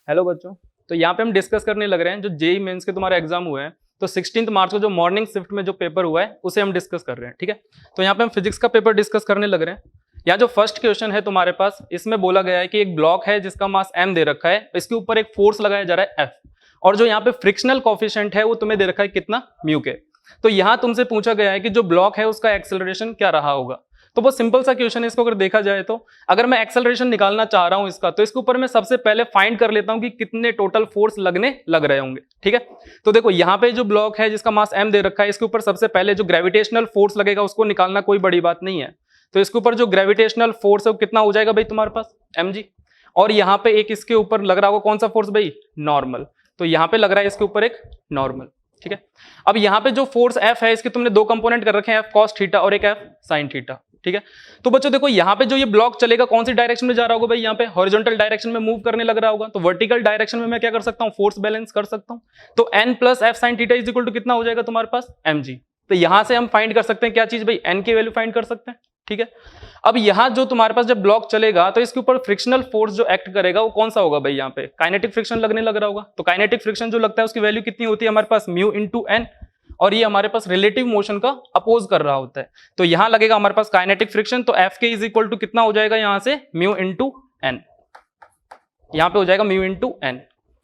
Hello बच्चों, तो यहाँ पे हम डिस्कस करने लग रहे हैं जो जेई मेंस के तुम्हारे एग्जाम हुए हैं। तो 16 मार्च को जो मॉर्निंग शिफ्ट में जो पेपर हुआ है उसे हम डिस्कस कर रहे हैं। ठीक है, तो यहाँ पे हम फिजिक्स का पेपर डिस्कस करने लग रहे हैं। यहाँ जो फर्स्ट क्वेश्चन है तुम्हारे पास, इसमें बोला गया है कि एक ब्लॉक है जिसका मास m दे रखा है, इसके ऊपर एक फोर्स लगाया जा रहा है F, और जो यहाँ पे फ्रिक्शनल कोफिशिएंट है वो तुम्हें दे रखा है कितना, म्यू के। तो यहाँ तुमसे पूछा गया है कि जो ब्लॉक है उसका एक्सेलरेशन क्या रहा होगा। तो बहुत सिंपल सा क्वेश्चन है, इसको अगर देखा जाए तो अगर मैं एक्सेलरेशन निकालना चाह रहा हूं इसका, तो इसके ऊपर मैं सबसे पहले फाइंड कर लेता हूं कि कितने टोटल फोर्स लगने लग रहे होंगे। ठीक है, तो देखो यहाँ पे जो ब्लॉक है जिसका मास m दे रखा है, इसके ऊपर सबसे पहले जो ग्रेविटेशनल फोर्स लगेगा उसको निकालना कोई बड़ी बात नहीं है। तो इसके ऊपर जो ग्रेविटेशनल फोर्स है वो कितना हो जाएगा भाई तुम्हारे पास, mg। और यहाँ पे एक इसके ऊपर लग रहा होगा कौन सा फोर्स भाई, नॉर्मल। तो यहाँ पे लग रहा है इसके ऊपर एक नॉर्मल। ठीक है, अब यहाँ पे जो फोर्स F है इसके तुमने दो कंपोनेंट कर रखे हैं, F cos थीटा और एक F sin थीटा। ठीक है, तो बच्चों देखो यहाँ पे जो ये ब्लॉक चलेगा कौन सी डायरेक्शन में जा रहा होगा भाई, यहाँ पे हॉरिजॉन्टल डायरेक्शन में मूव करने लग रहा होगा। तो वर्टिकल डायरेक्शन में मैं क्या कर सकता हूँ, फोर्स बैलेंस कर सकता हूँ। तो n plus F sine theta is equal to कितना हो जाएगा तुम्हारे पास, mg। तो यहां से हम फाइंड कर सकते हैं क्या चीज भाई, n की वैल्यू फाइंड कर सकते हैं। ठीक है, अब यहाँ जो तुम्हारे पास जब ब्लॉक चलेगा तो इसके ऊपर फ्रिक्शनल फोर्स जो एक्ट करेगा वो कौन सा होगा भाई, यहाँ पे काइनेटिक फ्रिक्शन लगने लग रहा होगा। तो काइनेटिक फ्रिक्शन जो लगता है उसकी वैल्यू कितनी होती है हमारे पास, म्यू इंटू एन, और ये हमारे पास रिलेटिव मोशन का अपोज कर रहा होता है। तो यहां लगेगा हमारे पास काइनेटिक फ्रिक्शन, तो एफ के इज इक्वल टू कितना हो जाएगा यहां से, म्यू इंटू एन। यहां पे हो जाएगा म्यू इंटू एन।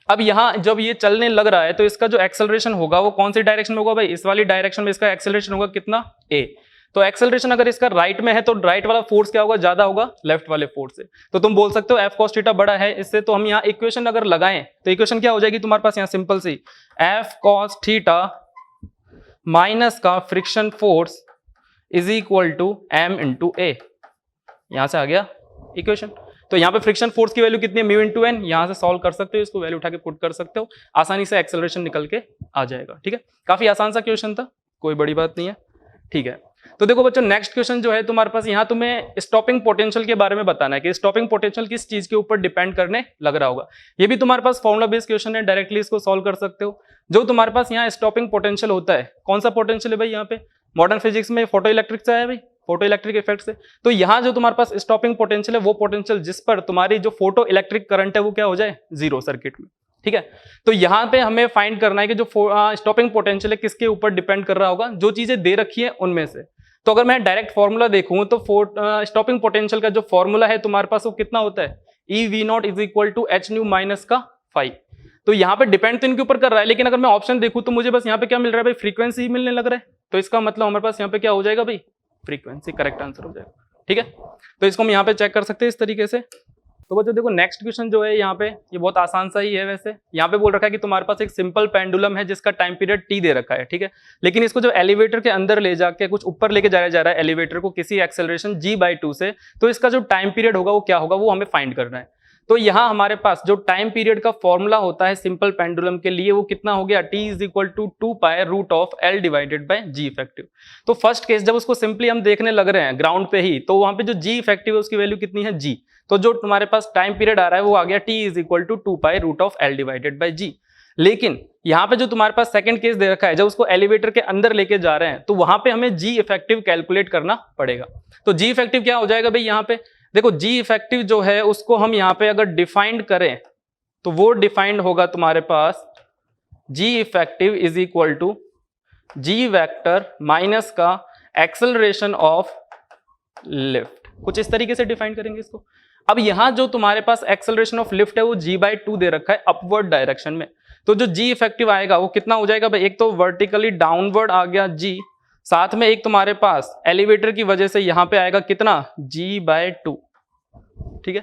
अब यहां जब ये चलने लग रहा है तो इसका जो एक्सेलरेशन होगा वो कौन सी डायरेक्शन में होगा भाई, इस वाली डायरेक्शन में इसका एक्सेलरेशन होगा कितना, ए। तो एक्सेलरेशन अगर इसका राइट में है तो राइट वाला फोर्स क्या होगा, ज्यादा होगा लेफ्ट वाले फोर्स से। तो तुम बोल सकते हो एफ कॉस थीटा बड़ा है इससे। तो हम यहाँ इक्वेशन अगर लगाएं तो इक्वेशन क्या हो जाएगी तुम्हारे पास यहाँ, सिंपल सी, एफ कॉस थीटा माइनस का friction force is equal to m into a. यहां से आ गया इक्वेशन। तो यहां पे फ्रिक्शन फोर्स की वैल्यू कितनी है, म्यू इंटू एन। यहां से सॉल्व कर सकते हो, इसको वैल्यू उठा के पुट कर सकते हो, आसानी से एक्सेलरेशन निकल के आ जाएगा। ठीक है, काफी आसान सा क्वेश्चन था, कोई बड़ी बात नहीं है। ठीक है, तो देखो बच्चों नेक्स्ट क्वेश्चन जो है तुम्हारे पास, यहाँ तुम्हें स्टॉपिंग पोटेंशियल के बारे में बताना है कि स्टॉपिंग पोटेंशियल किस चीज के ऊपर डिपेंड करने लग रहा होगा। ये भी तुम्हारे पास फॉर्मुला बेस्ड क्वेश्चन है, डायरेक्टली इसको सॉल्व कर सकते हो। जो तुम्हारे पास यहाँ स्टॉपिंग पोटेंशियल होता है, कौन सा पोटेंशियल है भाई, यहाँ पे मॉडर्न फिजिक्स में फोटो इलेक्ट्रिक से आया भाई, फोटो इलेक्ट्रिक इफेक्ट से। तो यहाँ जो तुम्हारे पास स्टॉपिंग पोटेंशियल है वो पोटेंशियल जिस पर तुम्हारी जो फोटो इलेक्ट्रिक करंट है वो क्या हो जाए, जीरो सर्किट में। ठीक है, तो यहाँ पे हमें फाइंड करना है कि जो स्टॉपिंग पोटेंशियल है किसके ऊपर डिपेंड कर रहा होगा, जो चीजें दे रखी है उनमें से। तो अगर मैं डायरेक्ट फॉर्मूला देखूं तो स्टॉपिंग पोटेंशियल का जो फॉर्मूला है तुम्हारे पास वो कितना होता है, e V naught is equal to h nu minus का फाइव। तो यहाँ पे डिपेंड तो इनके ऊपर कर रहा है, लेकिन अगर मैं ऑप्शन देखूं तो मुझे बस यहाँ पे क्या मिल रहा है भाई, फ्रीक्वेंसी ही मिलने लग रहा है। तो इसका मतलब हमारे पास यहाँ पे क्या हो जाएगा भाई, फ्रीक्वेंसी करेक्ट आंसर हो जाएगा। ठीक है, तो इसको हम यहाँ पे चेक कर सकते हैं इस तरीके से। तो बच्चों देखो नेक्स्ट क्वेश्चन जो है यहाँ पे, ये बहुत आसान सा ही है वैसे। यहाँ पे बोल रखा है कि तुम्हारे पास एक सिंपल पेंडुलम है जिसका टाइम पीरियड टी दे रखा है। ठीक है, लेकिन इसको जो एलिवेटर के अंदर ले जाके कुछ ऊपर लेके जाया जा रहा है एलिवेटर को किसी एक्सेलरेशन g/2 से, तो इसका जो टाइम पीरियड होगा वो क्या होगा, वो हमें फाइंड करना है। तो यहाँ हमारे पास जो टाइम पीरियड का फॉर्मूला होता है सिंपल पेंडुलम के लिए वो कितना हो गया, t is equal to 2π√L divided by g effective. तो फर्स्ट केस जब उसको सिंपली हम देखने लग रहे हैं ग्राउंड पे ही, तो वहां पे जो g इफेक्टिव है उसकी वैल्यू कितनी है, g। तो जो तुम्हारे पास टाइम पीरियड आ रहा है वो आ गया t is equal to 2π√L divided by g। लेकिन यहाँ पे जो तुम्हारे पास सेकंड केस दे रखा है, जब उसको एलिवेटर के अंदर लेके जा रहे हैं तो वहां पे हमें g इफेक्टिव कैलकुलेट करना पड़ेगा। तो g इफेक्टिव क्या हो जाएगा भाई, यहाँ पे देखो g इफेक्टिव जो है उसको हम यहाँ पे अगर डिफाइंड करें तो वो डिफाइंड होगा तुम्हारे पास g effective is equal to g vector minus का एक्सेलरेशन ऑफ लिफ्ट, कुछ इस तरीके से डिफाइन करेंगे इसको। अब यहां जो तुम्हारे पास एक्सेलरेशन ऑफ लिफ्ट है वो g/2 दे रखा है अपवर्ड डायरेक्शन में। तो जो g इफेक्टिव आएगा वो कितना हो जाएगा भाई, एक तो वर्टिकली डाउनवर्ड आ गया g, साथ में एक तुम्हारे पास एलिवेटर की वजह से यहां पे आएगा कितना, g/2। ठीक है,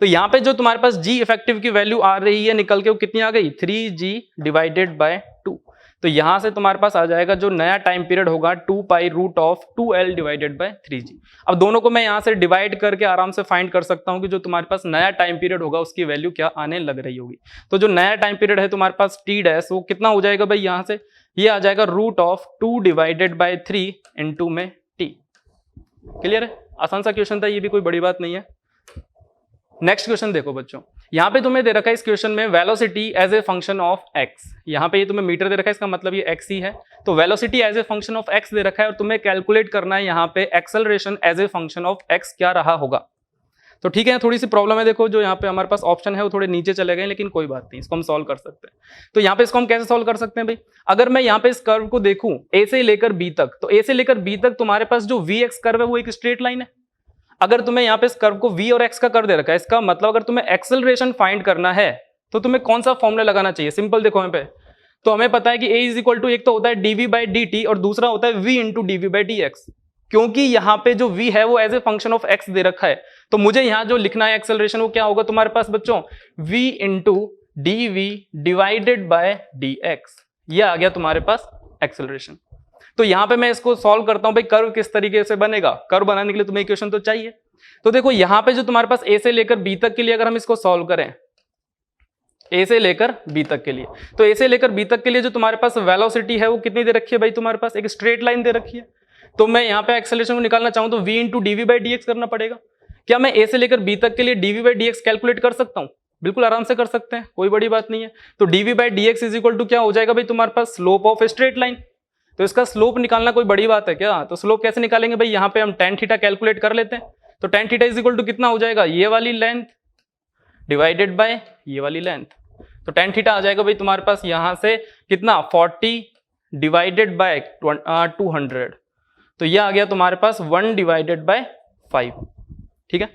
तो यहां पे जो तुम्हारे पास g इफेक्टिव की वैल्यू आ रही है निकल के वो कितनी आ गई, 3g डिवाइडेड बाय 2। तो यहां से तुम्हारे पास आ जाएगा जो नया टाइम पीरियड होगा 2π√2L डिवाइडेड बाय 3g। अब दोनों को मैं यहां से डिवाइड करके आराम से फाइंड कर सकता हूं कि जो तुम्हारे पास नया टाइम पीरियड होगा उसकी वैल्यू क्या आने लग रही होगी। तो जो नया टाइम पीरियड है तुम्हारे पास t डैश, वो कितना हो जाएगा भाई, यहां से ये आ जाएगा √2 डिवाइडेड बाय 3 इंटू में t। क्लियर है, आसान सा क्वेश्चन था, ये भी कोई बड़ी बात नहीं है। नेक्स्ट क्वेश्चन देखो बच्चों, यहाँ पे तुम्हें दे रखा है इस क्वेश्चन में velocity as a function of x। यहाँ पे ये तुम्हें मीटर दे रखा है, इसका मतलब ये x ही है। तो velocity as a function of x दे रखा है और तुम्हें कैलकुलेट करना है यहाँ पे acceleration as a function of x क्या रहा होगा। तो ठीक है, थोड़ी सी प्रॉब्लम है, देखो जो यहाँ पे हमारे पास ऑप्शन है वो थोड़े नीचे चले गए, लेकिन कोई बात नहीं, इसको हम सॉल्व कर सकते हैं। तो यहाँ पे इसको हम कैसे सॉल्व कर सकते हैं भाई, अगर मैं यहाँ पे इस कर्व को देखूं ए से लेकर बी तक, तो ए से लेकर बी तक तुम्हारे पास जो वी एक्स कर्व है वो एक स्ट्रेट लाइन है। अगर तुम्हें यहाँ पे इस कर्व को वी और एक्स का कर दे रखा है, इसका मतलब अगर तुम्हें एक्सेलरेशन फाइंड करना है तो तुम्हें कौन सा फॉर्मूला लगाना चाहिए, सिंपल देखो यहाँ पे, तो हमें पता है कि a इज इक्वल टू एक तो होता है dv बाई dt और दूसरा होता है v into dv by dx। क्योंकि यहाँ पे जो v है वो as a function of x दे रखा है, तो मुझे यहाँ जो लिखना है एक्सेलरेशन वो क्या होगा तुम्हारे पास बच्चों, v into dv divided by dx, ये आ गया तुम्हारे पास एक्सेलरेशन। तो यहाँ पे मैं इसको सॉल्व करता हूं भाई, कर्व किस तरीके से बनेगा, कर्व बनाने के लिए तुम्हें इक्वेशन तो चाहिए। तो देखो यहाँ पे जो तुम्हारे पास a से लेकर b तक के लिए अगर हम इसको सॉल्व करें, ए से लेकर बी तक के लिए, तो ए से लेकर बी तक के लिए जो तुम्हारे पास वेलोसिटी है वो कितनी दे रखी है भाई, तुम्हारे पास एक स्ट्रेट लाइन दे रखी है। तो मैं यहाँ पे एक्सेलरेशन को निकालना चाहूँ तो v into dv by d x करना पड़ेगा। क्या मैं ए से लेकर बी तक के लिए dv by d x calculate कर सकता हूँ, बिल्कुल आराम से कर सकते हैं, कोई बड़ी बात नहीं है। तो dv by d x is equal to क्या हो जाएगा भाई तुम्हारे पास, स्लोप ऑफ स्ट्रेट लाइन। तो इसका स्लोप निकालना कोई बड़ी बात है क्या, तो स्लोप कैसे निकालेंगे भाई, यहाँ पे हम टेन थीटा कैलकुलेट कर लेते हैं। तो tan theta is equal to कितना हो जाएगा, ये वाली लेंथ डिवाइडेड बाय ये वाली लेंथ। तो टेन थीटा आ जाएगा भाई तुम्हारे पास यहां से कितना, 40 डिवाइडेड बाय 200, तो ये आ गया तुम्हारे पास 1 डिवाइडेड बाय 5। ठीक है,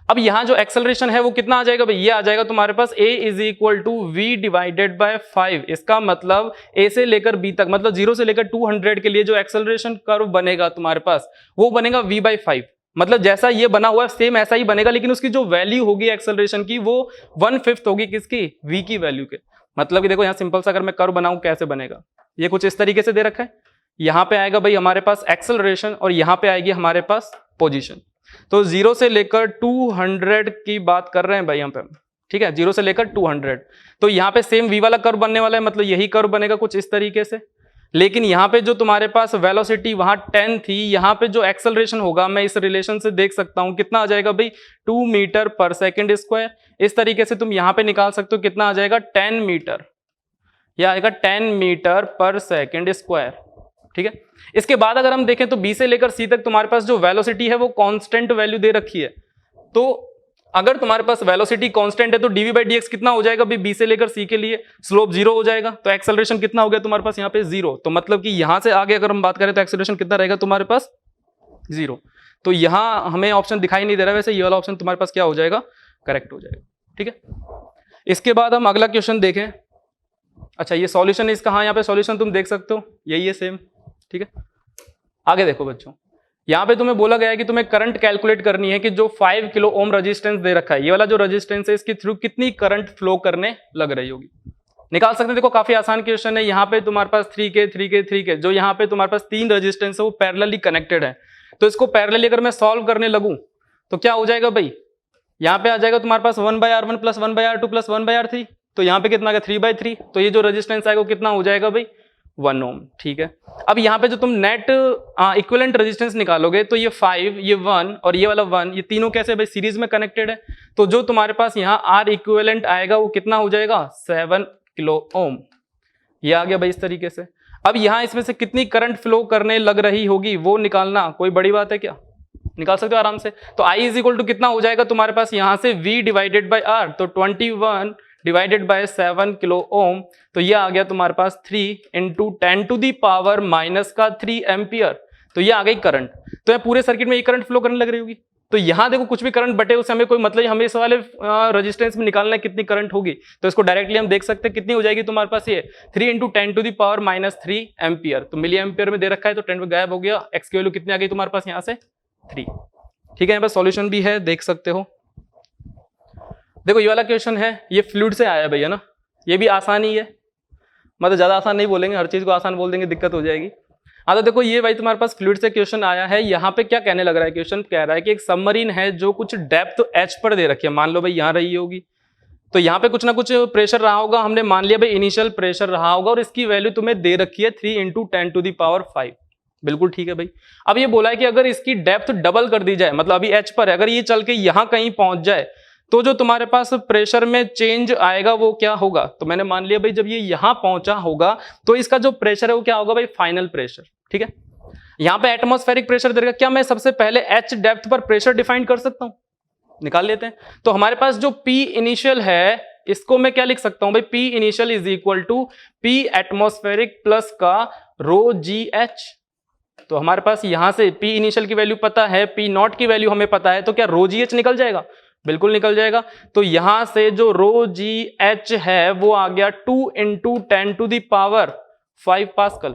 अब यहां जो एक्सेलरेशन है वो कितना आ जाएगा भाई, ये आ जाएगा तुम्हारे पास a is equal to v divided by 5। इसका मतलब a से लेकर b तक, मतलब 0 से लेकर 200 के लिए जो एक्सेलरेशन कर्व बनेगा तुम्हारे पास वो बनेगा v बाई 5। मतलब जैसा ये बना हुआ है सेम ऐसा ही बनेगा, लेकिन उसकी जो वैल्यू होगी एक्सेलरेशन की वो 1/5 होगी किसकी, v की वैल्यू के। मतलब कि देखो यहाँ सिंपल सा अगर मैं कर्व बनाऊं कैसे बनेगा, ये कुछ इस तरीके से दे रखा है, यहाँ पे आएगा भाई हमारे पास एक्सेलरेशन और यहाँ पे आएगी हमारे पास पोजीशन। तो 0 से लेकर 200 की बात कर रहे हैं भाई यहाँ पे, ठीक है, 0 से लेकर 200। तो यहाँ पे सेम v वाला कर्व बनने वाला है, मतलब यही कर्व बनेगा कुछ इस तरीके से। लेकिन यहाँ पे जो तुम्हारे पास वेलोसिटी वहां 10 थी, यहाँ पे जो एक्सेलरेशन होगा मैं इस रिलेशन से देख सकता हूँ कितना आ जाएगा भाई, 2 मीटर पर सेकेंड स्क्वायर। इस तरीके से तुम यहाँ पे निकाल सकते हो कितना आ जाएगा, 10 मीटर, यह आएगा 10 मीटर पर सेकेंड स्क्वायर। ठीक है, इसके बाद अगर हम देखें तो बी से लेकर सी तक तुम्हारे पास जो वेलोसिटी है वो कांस्टेंट वैल्यू दे रखी है। तो अगर तुम्हारे पास वेलोसिटी कांस्टेंट है तो डीवी बाई डी एक्स कितना हो जाएगा भाई, बी से लेकर सी के लिए स्लोप 0 हो जाएगा, तो एक्सेलरेशन कितना हो गया तुम्हारे पास यहाँ पे 0। तो मतलब कि यहां से आगे अगर हम बात करें तो एक्सेलरेशन कितना रहेगा तुम्हारे पास, 0। तो यहां हमें ऑप्शन दिखाई नहीं दे रहा है, वैसे ये वाला ऑप्शन तुम्हारे पास क्या हो जाएगा, करेक्ट हो जाएगा। ठीक है, इसके बाद हम अगला क्वेश्चन देखें। अच्छा ये सॉल्यूशन है इसका, हाँ यहाँ पे सॉल्यूशन तुम देख सकते हो, यही है सेम। ठीक है, आगे देखो बच्चों, यहाँ पे तुम्हें बोला गया है कि तुम्हें करंट कैलकुलेट करनी है कि जो 5 किलो ओम रेजिस्टेंस दे रखा है, ये वाला जो रेजिस्टेंस है इसके थ्रू कितनी करंट फ्लो करने लग रही होगी। निकाल सकते हैं, देखो काफी आसान क्वेश्चन है। यहाँ पे तुम्हारे पास 3K 3K 3K, जो यहाँ पे तुम्हारे पास 3 रेजिस्टेंस है वो पैरेलली कनेक्टेड है। तो इसको पैरेलली अगर मैं सॉल्व करने लगूं तो क्या हो जाएगा भाई, यहाँ पे आ जाएगा तुम्हारे पास 1/R1 plus 1/R2 plus 1/R3। तो यहाँ पे कितना आ गया 3/3, तो ये जो रेजिस्टेंस आएगा वो कितना हो जाएगा भाई, 1 ओम। ठीक है, अब यहाँ पे जो तुम नेट इक्विवेलेंट रेजिस्टेंस निकालोगे तो ये 5, ये 1 और ये वाला 1, ये तीनों कैसे भाई सीरीज में कनेक्टेड है। तो जो तुम्हारे पास यहाँ आर इक्विवेलेंट आएगा वो कितना हो जाएगा, 7 किलो ओम। ये आ गया भाई इस तरीके से। अब यहाँ इसमें से कितनी करंट फ्लो करने लग रही होगी वो निकालना कोई बड़ी बात है क्या, निकाल सकते हो आराम से। तो I इज इक्वल टू कितना हो जाएगा तुम्हारे पास यहाँ से V डिवाइडेड बाई R, तो 21 डिवाइडेड बाय 7 किलो ओम। तो ये आ गया तुम्हारे पास 3 into 10 to the power minus का 3 एम्पियर। तो ये आ गई करंट। तो यहाँ पूरे सर्किट में ये करंट फ्लो करने लग रही होगी। तो यहाँ देखो कुछ भी करंट बटे उससे हमें कोई मतलब, हमें इस वाले रेजिस्टेंस में निकालना है कितनी करंट होगी। तो इसको डायरेक्टली हम देख सकते हैं कितनी हो जाएगी तुम्हारे पास, ये 3 into 10 to the power minus 3 ampere. तो मिली एम्पियर में दे रखा है, तो 10 गायब हो गया। एक्स की वैल्यू कितनी आ गई तुम्हारे पास यहाँ से 3। ठीक है, यहाँ पर सॉल्यूशन भी है, देख सकते हो। देखो ये वाला क्वेश्चन है, ये फ्लूइड से आया है भैया ना, ये भी आसान ही है, मतलब ज्यादा आसान नहीं बोलेंगे, हर चीज को आसान बोल देंगे दिक्कत हो जाएगी। हाँ तो देखो ये भाई तुम्हारे पास फ्लूइड से क्वेश्चन आया है। यहाँ पे क्या कहने लग रहा है, क्वेश्चन कह रहा है कि एक सबमरीन है जो कुछ डेप्थ h पर दे रखी है, मान लो भाई यहाँ रही होगी, तो यहाँ पे कुछ ना कुछ प्रेशर रहा होगा, हमने मान लिया भाई इनिशियल प्रेशर रहा होगा, और इसकी वैल्यू तुम्हें दे रखी है 3 इंटू 10 टू दी पावर 5। बिल्कुल ठीक है भाई। अब ये बोला है कि अगर इसकी डेप्थ डबल कर दी जाए, मतलब अभी h पर है, अगर ये चल के यहाँ कहीं पहुंच जाए तो जो तुम्हारे पास प्रेशर में चेंज आएगा वो क्या होगा। तो मैंने मान लिया भाई जब ये यहां पहुंचा होगा तो इसका जो प्रेशर है वो क्या होगा भाई, फाइनल प्रेशर। ठीक है, यहां पे एटमॉस्फेरिक प्रेशर देगा। क्या मैं सबसे पहले h डेप्थ पर प्रेशर डिफाइन कर सकता हूं? निकाल लेते हैं। तो हमारे पास जो P इनिशियल है इसको मैं क्या लिख सकता हूं भाई, P initial is equal to P atmospheric plus का रो जी एच। तो हमारे पास यहां से P इनिशियल की वैल्यू पता है, P नॉट की वैल्यू हमें पता है, तो क्या रो जी एच निकल जाएगा? बिल्कुल निकल जाएगा। तो यहां से जो रो जी एच है वो आ गया 2 इंटू 10⁵ पास्कल।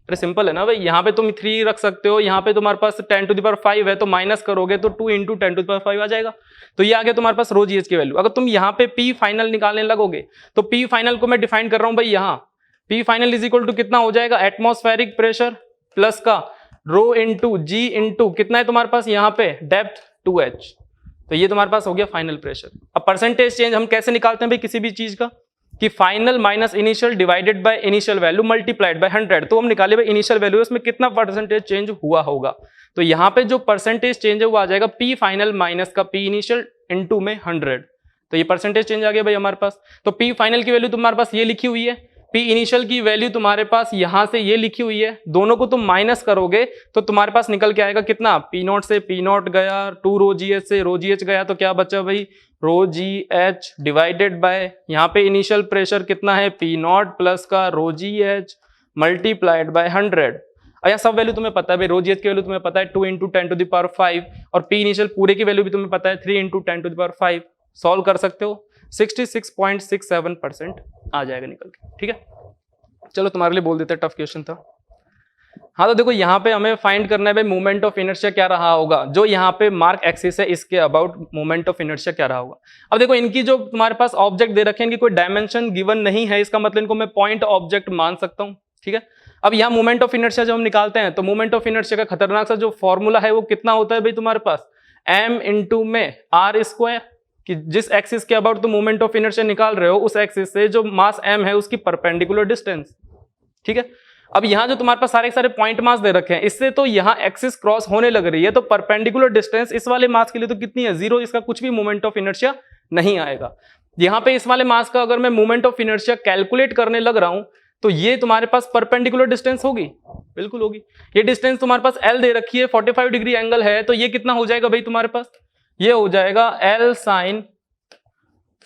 अरे सिंपल है ना भाई, यहाँ पे तुम 3 रख सकते हो, यहाँ पे तुम्हारे पास 10⁵ है तो माइनस करोगे तो 2 इंटू 10⁵ आ जाएगा। तो ये आ गया तुम्हारे पास रो जी एच की वैल्यू। अगर तुम यहाँ पे P फाइनल निकालने लगोगे तो P फाइनल को मैं डिफाइन कर रहा हूं भाई, यहाँ P final is equal to कितना हो जाएगा, एटमॉस्फेरिक प्रेशर प्लस का रो इंटू जी इंटू कितना है तुम्हारे पास यहाँ पे डेप्थ 2h। तो ये तुम्हारे पास हो गया फाइनल प्रेशर। अब परसेंटेज चेंज हम कैसे निकालते हैं भाई किसी भी चीज का, कि final minus initial divided by initial value multiplied by 100। तो हम निकाले भाई इनिशियल वैल्यू उसमें कितना परसेंटेज चेंज हुआ होगा। तो यहाँ पे जो परसेंटेज चेंज है वो आ जाएगा P फाइनल माइनस का P इनिशियल इनटू में 100। तो ये परसेंटेज चेंज आ गया भाई हमारे पास। तो P फाइनल की वैल्यू तुम्हारे पास ये लिखी हुई है, P इनिशियल की वैल्यू तुम्हारे पास यहां से ये लिखी हुई है, दोनों को तुम माइनस करोगे तो तुम्हारे पास निकल के आएगा कितना, P नॉट से P नॉट गया, 2 रो जी एच से रो जी एच गया, तो क्या बचा भाई रो जी एच डिवाइडेड बाय यहाँ पे इनिशियल प्रेशर कितना है P नॉट प्लस का rho ji H multiplied by 100। या सब वैल्यू तुम्हें पता है भाई, रो जी एच की वैल्यू तुम्हें पता है 2 इंटू 10⁵ और P इनिशियल पूरे की वैल्यू भी तुम्हें पता है 3 इंटू 10⁵। सॉल्व कर सकते हो, 66.67% आ जाएगा निकल के। ठीक है, चलो तुम्हारे लिए बोल देते हैं, टफ क्वेश्चन था। हाँ तो देखो यहाँ पे हमें फाइंड करना है भाई मोमेंट ऑफ इनर्शिया क्या रहा होगा, जो यहाँ पे मार्क एक्सिस है इसके अबाउट मोमेंट ऑफ इनर्शिया क्या रहा होगा। अब देखो इनकी जो तुम्हारे पास ऑब्जेक्ट दे रखे हैं इनकी कोई डायमेंशन गिवन नहीं है, इसका मतलब इनको मैं पॉइंट ऑब्जेक्ट मान सकता हूँ। ठीक है, अब यहाँ मोमेंट ऑफ इनर्शिया जब हम निकालते हैं तो मोमेंट ऑफ इनर्शिया का खतरनाक सा जो फॉर्मूला है वो कितना होता है भाई तुम्हारे पास, m इंटू में r स्क्वायर, कि जिस एक्सिस के अबाउट तुम मोमेंट ऑफ इनर्शिया निकाल रहे हो उस एक्सिस से जो मास m है उसकी परपेंडिकुलर डिस्टेंस। ठीक है, अब यहां जो तुम्हारे पास सारे पॉइंट मास दे रखे हैं इससे तो यहां एक्सिस क्रॉस होने लग रही है, तो परपेंडिकुलर डिस्टेंस इस वाले मास के लिए तो कितनी है, 0, इसका कुछ भी मोमेंट ऑफ इनर्शिया नहीं आएगा। यहाँ पे इस वाले मास का अगर मैं मोमेंट ऑफ इनर्शिया कैलकुलेट करने लग रहा हूं तो ये तुम्हारे पास परपेंडिकुलर डिस्टेंस होगी, बिल्कुल होगी। ये डिस्टेंस तुम्हारे पास L दे रखी है, 45 डिग्री एंगल है, तो ये कितना हो जाएगा भाई तुम्हारे पास, ये हो जाएगा L sin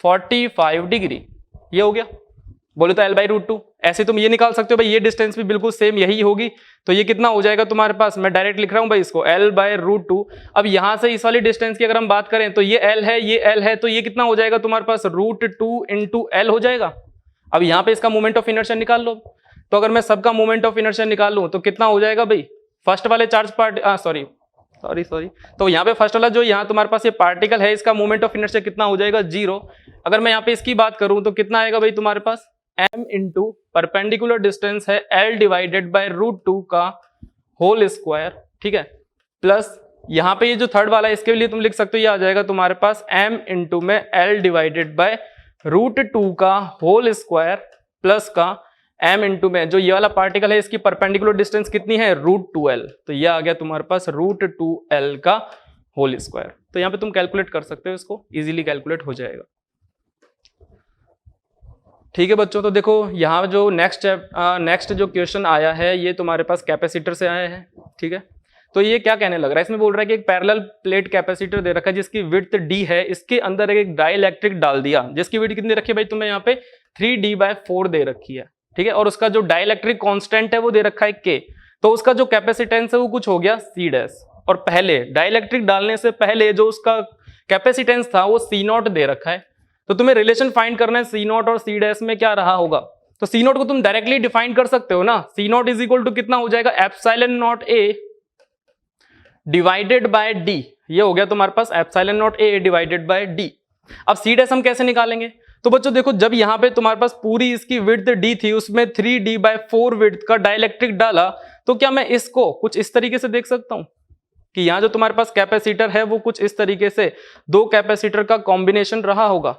45 डिग्री, ये हो गया। बोले तो L/√2, ऐसे तुम ये निकाल सकते हो भाई, ये डिस्टेंस भी बिल्कुल सेम यही होगी, तो ये कितना हो जाएगा तुम्हारे पास, मैं डायरेक्ट लिख रहा हूं भाई इसको L/√2। अब यहां से इस वाली डिस्टेंस की अगर हम बात करें तो ये L है, ये L है, तो ये कितना हो जाएगा तुम्हारे पास √2 इंटू L हो जाएगा। अब यहाँ पे इसका मोमेंट ऑफ इनर्शिया निकाल लो, तो अगर मैं सबका मोमेंट ऑफ इनर्शिया निकाल लूं तो कितना हो जाएगा भाई, फर्स्ट वाले चार्ज पार्ट सॉरी तो यहाँ पे फर्स्ट वाला जो यहाँ तुम्हारे पास ये पार्टिकल है इसका मोमेंट ऑफ इनर्शिया कितना हो जाएगा, 0। अगर मैं यहाँ पे इसकी बात करूं तो कितना आएगा भाई तुम्हारे पास, m इंटू परपेंडिकुलर डिस्टेंस है L डिवाइडेड बाय √2 का होल स्क्वायर। ठीक है, प्लस यहाँ पे ये जो थर्ड वाला है इसके लिए तुम लिख सकते हो, ये आ जाएगा तुम्हारे पास m इंटू में L डिवाइडेड बाय √2 का होल स्क्वायर प्लस का m इंटू में जो ये वाला पार्टिकल है इसकी परपेंडिकुलर डिस्टेंस कितनी है, √2L, तो ये आ गया तुम्हारे पास √2L का होल स्क्वायर। तो यहाँ पे तुम कैलकुलेट कर सकते हो, इसको इजीली कैलकुलेट हो जाएगा। ठीक है बच्चों, तो देखो यहाँ जो नेक्स्ट जो क्वेश्चन आया है ये तुम्हारे पास कैपेसिटर से आया है। ठीक है, तो ये क्या कहने लग रहा है, इसमें बोल रहा है कि एक पैरेलल प्लेट कैपेसिटर दे रखा है जिसकी विड्थ d है, इसके अंदर एक डाइलेक्ट्रिक डाल दिया जिसकी विड्थ कितनी रखी है भाई तुम्हें यहाँ पे 3d/4 दे रखी है। ठीक है, और उसका जो डाइलेक्ट्रिक कांस्टेंट है वो दे रखा है k, तो उसका जो कैपेसिटेंस है वो कुछ हो गया c'। और पहले डाइलेक्ट्रिक डालने से पहले जो उसका कैपेसिटेंस था वो c0 दे रखा है, तो तुम्हें रिलेशन फाइंड करना है c0 और c' में क्या रहा होगा। तो c0 को तुम डायरेक्टली डिफाइन कर सकते हो ना, c0 इज इक्वल टू कितना हो जाएगा, ε0a डिवाइडेड बाय d, ये हो गया तुम्हारे पास ε0a डिवाइडेड बाय d। अब c' हम कैसे निकालेंगे, तो बच्चों देखो जब यहाँ पे तुम्हारे पास पूरी इसकी विड्थ d थी उसमें 3d/4 विड्थ का डाइलेक्ट्रिक डाला, तो क्या मैं इसको कुछ इस तरीके से देख सकता हूं कि यहाँ जो तुम्हारे पास कैपेसिटर है वो कुछ इस तरीके से दो कैपेसिटर का कॉम्बिनेशन रहा होगा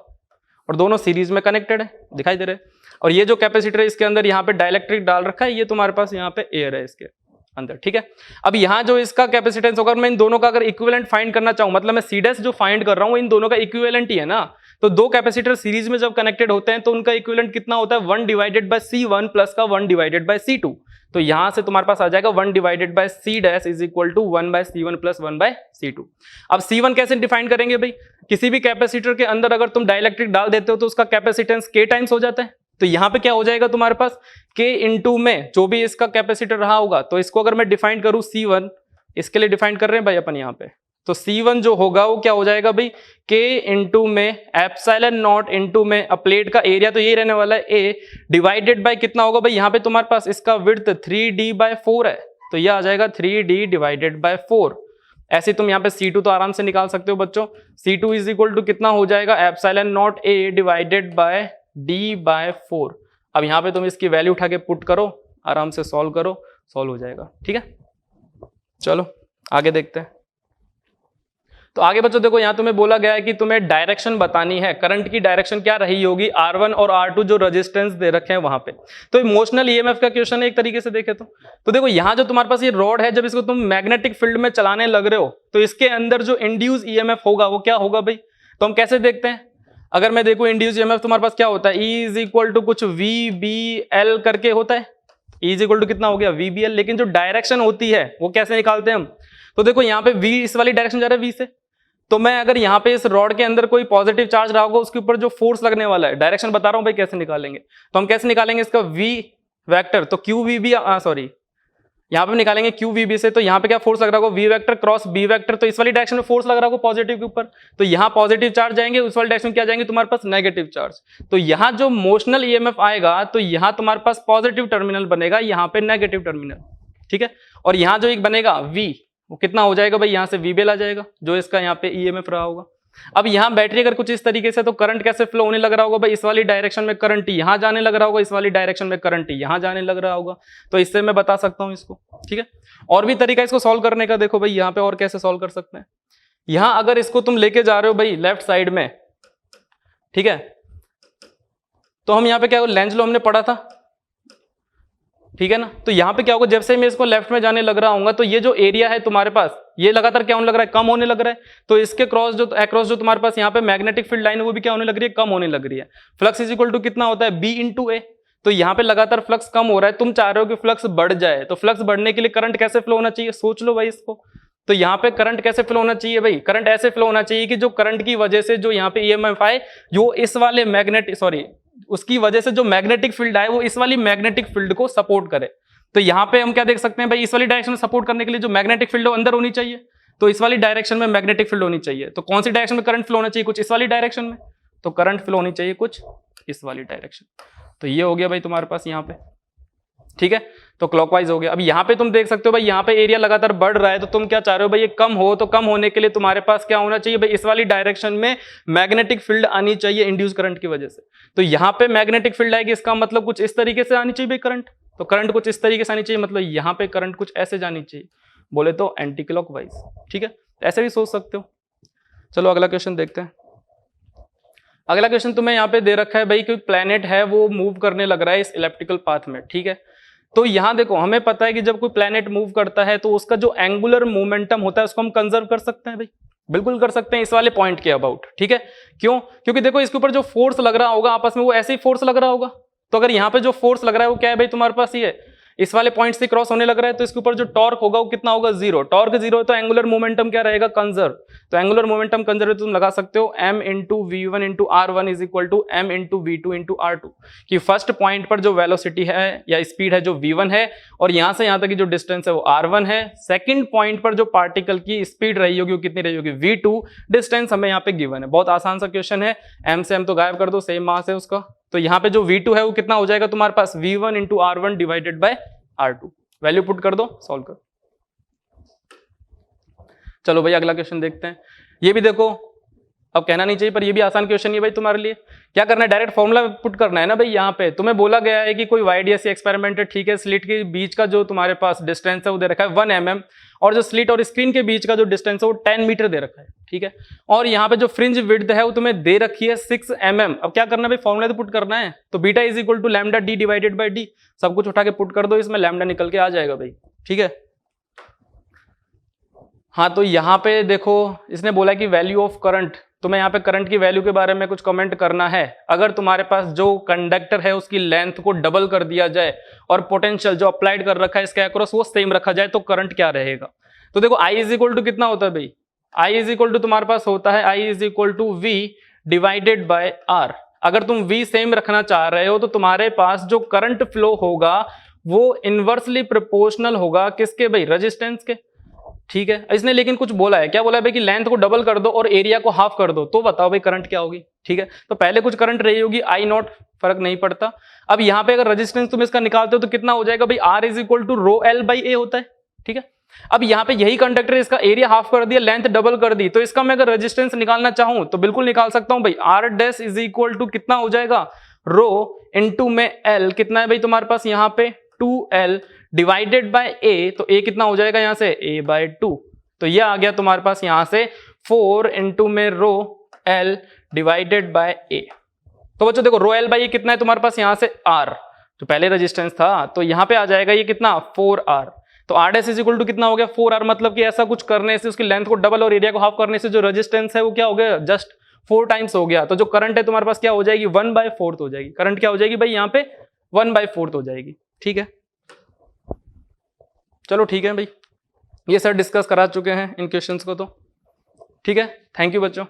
और दोनों सीरीज में कनेक्टेड है, दिखाई दे रहे हैं। और ये जो कैपेसिटर है इसके अंदर यहाँ पे डाइलेक्ट्रिक डाल रखा है, ये तुम्हारे पास यहाँ पे एयर है इसके अंदर। ठीक है, अब यहाँ जो इसका कैपेसिटेंस होगा, मैं इन दोनों का अगर इक्विवेलेंट फाइंड करना चाहूं, मतलब मैं c' जो फाइंड कर रहा हूं इन दोनों का इक्विवेलेंट ही है ना, तो दो कैपेसिटर सीरीज में जब कनेक्टेड होते हैं तो उनका इक्विवेलेंट कितना होता है, 1 डिवाइडेड बाय C1 प्लस का 1 डिवाइडेड बाय C2। तो यहां से तुम्हारे पास आ जाएगा 1 divided by c dash is equal to 1 by C1 plus 1 by C2। अब C1 कैसे डिफाइन करेंगे भाई, किसी भी कैपेसिटर के अंदर अगर तुम डाइलेक्ट्रिक डाल देते हो तो उसका कैपेसिटेंस K टाइम्स हो जाता है। तो यहाँ पे क्या हो जाएगा तुम्हारे पास K इंटू में जो भी इसका कैपेसिटर रहा होगा, तो इसको अगर मैं डिफाइन करूं C1, इसके लिए डिफाइन कर रहे हैं भाई अपन यहाँ पे, तो C1 जो होगा वो क्या हो जाएगा भाई K इंटू में एप्सिलॉन नॉट इंटू में प्लेट का एरिया तो ये रहने वाला है A डिवाइडेड बाय कितना होगा भाई, यहाँ पे तुम्हारे पास इसका विड्थ 3D/4 है, तो ये आ जाएगा 3D डिवाइडेड बाय 4। ऐसे तुम यहाँ पे C2 तो आराम से निकाल सकते हो बच्चों, C2 इज इक्वल टू कितना हो जाएगा epsilon not A divided by D/4। अब यहाँ पे तुम इसकी वैल्यू उठा के पुट करो, आराम से सॉल्व करो, सॉल्व हो जाएगा। ठीक है, चलो आगे देखते हैं। तो आगे बच्चों देखो, यहाँ तुम्हें बोला गया है कि तुम्हें डायरेक्शन बतानी है, करंट की डायरेक्शन क्या रही होगी R1 और R2 जो रेजिस्टेंस दे रखे हैं वहां पे। तो इमोशनल ईएमएफ का क्वेश्चन है एक तरीके से देखे तो देखो यहाँ जो तुम्हारे पास ये रॉड है, जब इसको तुम मैग्नेटिक फील्ड में चलाने लग रहे हो तो इसके अंदर जो इंड्यूस ईएमएफ होगा वो क्या होगा भाई, तो हम कैसे देखते हैं। अगर मैं देखूं इंड्यूस ईएमएफ तुम्हारे पास क्या होता है, E इज इक्वल टू कुछ VBL करके होता है, E इज इक्वल टू कितना हो गया VBL, लेकिन जो डायरेक्शन होती है वो कैसे निकालते हैं हम, तो देखो यहाँ पे V इस वाली डायरेक्शन जा रहा है V से, तो मैं अगर यहाँ पे इस रॉड के अंदर कोई पॉजिटिव चार्ज रहा होगा उसके ऊपर जो फोर्स लगने वाला है, डायरेक्शन बता रहा हूं भाई कैसे निकालेंगे, तो हम कैसे निकालेंगे इसका V वेक्टर, तो QVB सॉरी यहाँ पे निकालेंगे QVB से, तो यहाँ पे क्या फोर्स लग रहा होगा V vector cross B vector, तो इस वाली डायरेक्शन में फोर्स लग रहा होगा पॉजिटिव के ऊपर, तो यहाँ पॉजिटिव चार्ज जाएंगे, उस वाली डायरेक्शन में क्या जाएंगे तुम्हारे पास नेगेटिव चार्ज, तो यहाँ जो मोशनल ईएमएफ आएगा तो यहाँ तुम्हारे पास पॉजिटिव टर्मिनल बनेगा, यहाँ पे नेगेटिव टर्मिनल। ठीक है, और यहाँ जो एक बनेगा V वो कितना हो जाएगा भाई, यहाँ से VBL आ जाएगा जो इसका यहाँ पे ईएमएफ रहा होगा। अब यहाँ बैटरी अगर कुछ इस तरीके से, तो करंट कैसे फ्लो होने लग रहा होगा भाई, इस वाली डायरेक्शन में करंट यहाँ जाने लग रहा होगा, इस वाली डायरेक्शन में करंट यहाँ जाने लग रहा होगा, तो इससे मैं बता सकता हूँ इसको। ठीक है, और भी तरीका इसको सॉल्व करने का, देखो भाई यहाँ पे और कैसे सॉल्व कर सकते हैं। यहाँ अगर इसको तुम लेके जा रहे हो भाई लेफ्ट साइड में, ठीक है, तो हम यहाँ पे क्या लेंज लो हमने पढ़ा था, ठीक है ना, तो यहाँ पे क्या होगा, जब से मैं इसको लेफ्ट में जाने लग रहा हूँ तो ये जो एरिया है तुम्हारे पास ये लगातार क्या होने लग रहा है, कम होने लग रहा है, तो इसके क्रॉस जो अक्रॉस जो तुम्हारे पास यहाँ पे मैग्नेटिक फील्ड लाइन है वो भी क्या होने लग रही है, कम होने लग रही है। फ्लक्स इज इक्वल टू कितना होता है B इंटू A, तो यहाँ पे लगातार फ्लक्स कम हो रहा है, तुम चाह रहे हो कि फ्लक्स बढ़ जाए, तो फ्लक्स बढ़ने के लिए करंट कैसे फ्लो होना चाहिए, सोच लो भाई इसको। तो यहाँ पे करंट कैसे फ्लो होना चाहिए भाई, करंट ऐसे फ्लो होना चाहिए कि जो करंट की वजह से जो यहाँ पे ईएमएफ आए जो इस वाले मैग्नेटिक उसकी वजह से जो मैग्नेटिक फील्ड आए वो इस वाली मैग्नेटिक फील्ड को सपोर्ट करे। तो यहाँ पे हम क्या देख सकते हैं भाई, इस वाली डायरेक्शन में सपोर्ट करने के लिए जो मैग्नेटिक फील्ड हो अंदर होनी चाहिए, तो इस वाली डायरेक्शन में मैग्नेटिक फील्ड होनी चाहिए। तो कौन सी डायरेक्शन में करंट फ्लो होना चाहिए, कुछ इस वाली डायरेक्शन में, तो करंट फ्लो होनी चाहिए कुछ इस वाली डायरेक्शन। तो ये हो गया भाई तुम्हारे पास यहाँ पे, ठीक है, तो क्लॉकवाइज हो गया। अब यहाँ पे तुम देख सकते हो भाई यहाँ पे एरिया लगातार बढ़ रहा है, तो तुम क्या चाह रहे हो भाई ये कम हो, तो कम होने के लिए तुम्हारे पास क्या होना चाहिए भाई, इस वाली डायरेक्शन में मैग्नेटिक फील्ड आनी चाहिए इंड्यूस करंट की वजह से। तो यहाँ पे मैग्नेटिक फील्ड आएगी, इसका मतलब कुछ इस तरीके से आनी चाहिए भाई करंट, तो करंट कुछ इस तरीके से आनी चाहिए, मतलब यहाँ पे करंट कुछ ऐसे जानी चाहिए, बोले तो एंटी क्लॉकवाइज। ठीक है, ऐसे भी सोच सकते हो। चलो अगला क्वेश्चन देखते हैं। अगला क्वेश्चन तुम्हें यहाँ पे दे रखा है भाई, कोई प्लैनेट है वो मूव करने लग रहा है इस इलेप्टिकल पाथ में। ठीक है, तो यहाँ देखो हमें पता है कि जब कोई प्लैनेट मूव करता है तो उसका जो एंगुलर मोमेंटम होता है उसको हम कंजर्व कर सकते हैं भाई, बिल्कुल कर सकते हैं इस वाले पॉइंट के अबाउट। ठीक है, क्यों, क्योंकि देखो इसके ऊपर जो फोर्स लग रहा होगा आपस में वो ऐसे ही फोर्स लग रहा होगा, तो अगर यहाँ पे जो फोर्स लग रहा है वो क्या है भाई तुम्हारे पास ये इस वाले पॉइंट से क्रॉस होने लग रहा है, तो इसके ऊपर जो टॉर्क होगा वो कितना होगा, जीरो। टॉर्क जीरो है तो एंगुलर मोमेंटम क्या रहेगा, कंजर्व। तो एंगुलर मोमेंटम कंजर्व तुम लगा सकते हो m into V1 into R1 is equal to m into V2 into R2, कि फर्स्ट पॉइंट पर जो वेलोसिटी है या स्पीड है जो V1 है और यहाँ से यहाँ तक की जो डिस्टेंस है वो R1 है, सेकंड पॉइंट पर जो पार्टिकल की स्पीड रही होगी वो कितनी रही होगी, V2। डिस्टेंस हमें यहाँ पे गिवन है, बहुत आसान सा क्वेश्चन है, m से m तो गायब कर दो, सेम मास है उसका। तो यहाँ पे जो V2 है वो कितना हो जाएगा तुम्हारे पास, V1 into R1 divided by R2। Value put कर दो, सॉल्व कर। चलो भाई अगला क्वेश्चन देखते हैं। ये भी देखो, अब कहना नहीं चाहिए पर ये भी आसान क्वेश्चन है भाई तुम्हारे लिए। क्या करना है, डायरेक्ट फॉर्मूला पुट करना है ना भाई। यहाँ पे तुम्हें बोला गया है कि कोई वाईडीएससी एक्सपेरिमेंट है, ठीक है, स्लिट के बीच का जो तुम्हारे पास डिस्टेंस है वो दे रखा है 1 mm, और जो स्लिट और स्क्रीन के बीच का जो डिस्टेंस है वो 10 मीटर दे रखा है। ठीक है, और यहाँ पे जो फ्रिंज विड्थ है वो तुम्हें दे रखी है 6 mm। अब क्या करना है भाई, फॉर्मूला तो पुट करना है, तो beta is equal to lambda d divided by d, सब कुछ उठा के पुट कर दो, इसमें लैम्डा निकल के आ जाएगा भाई। ठीक है, हाँ, तो यहाँ पे देखो इसने बोला कि वैल्यू ऑफ करंट, तुम्हें यहाँ पे करंट की वैल्यू के बारे में कुछ कमेंट करना है। अगर तुम्हारे पास जो कंडक्टर है उसकी लेंथ को डबल कर दिया जाए और पोटेंशियल जो अप्लाइड कर रखा है इसके अक्रॉस वो सेम रखा जाए तो करंट क्या रहेगा। तो देखो I इज इक्वल टू कितना होता है भाई, I इज इक्वल टू तुम्हारे पास होता है I is equal to V divided by R। अगर तुम V सेम रखना चाह रहे हो तो तुम्हारे पास जो करंट फ्लो होगा वो इनवर्सली प्रोपोर्शनल होगा किसके भाई, रेजिस्टेंस के। ठीक है, इसने लेकिन कुछ बोला है, क्या बोला है भाई कि लेंथ को डबल कर दो और एरिया को हाफ कर दो, तो बताओ भाई करंट क्या होगी। ठीक है, तो पहले कुछ करंट रही होगी I नॉट, फर्क नहीं पड़ता। अब यहाँ पे अगर रेजिस्टेंस तुम इसका निकालते हो तो कितना हो जाएगा भाई, R is equal to rho L by A होता है। ठीक है, अब यहाँ पे यही कंडक्टर इसका एरिया हाफ कर दिया, लेंथ डबल कर दी, तो इसका मैं अगर रेजिस्टेंस निकालना चाहूं तो बिल्कुल निकाल सकता हूं भाई। R dash is equal to कितना हो जाएगा, रो इनटू में L, कितना है भाई तुम्हारे पास यहाँ पे 2L डिवाइडेड बाय A, तो A कितना हो जाएगा यहाँ से A बाय 2, तो ये आ गया तुम्हारे पास यहाँ से 4 इंटू में रो L डिवाइडेड बाय A। तो बच्चों देखो रो L बाई A कितना है तुम्हारे पास यहाँ से R, जो पहले रेजिस्टेंस था, तो यहाँ पे आ जाएगा ये कितना 4R। तो R dash is equal to कितना हो गया 4R, मतलब कि ऐसा कुछ करने से उसकी लेंथ को डबल और एरिया को हाफ करने से जो रेजिस्टेंस है वो क्या हो गया, जस्ट 4 टाइम्स हो गया। तो जो करंट है तुम्हारे पास क्या हो जाएगी 1/4 हो जाएगी। करंट क्या हो जाएगी भाई यहाँ पे 1/4 हो जाएगी। ठीक है, चलो ठीक है भाई, ये सर डिस्कस करा चुके हैं इन क्वेश्चंस को तो। ठीक है, थैंक यू बच्चों।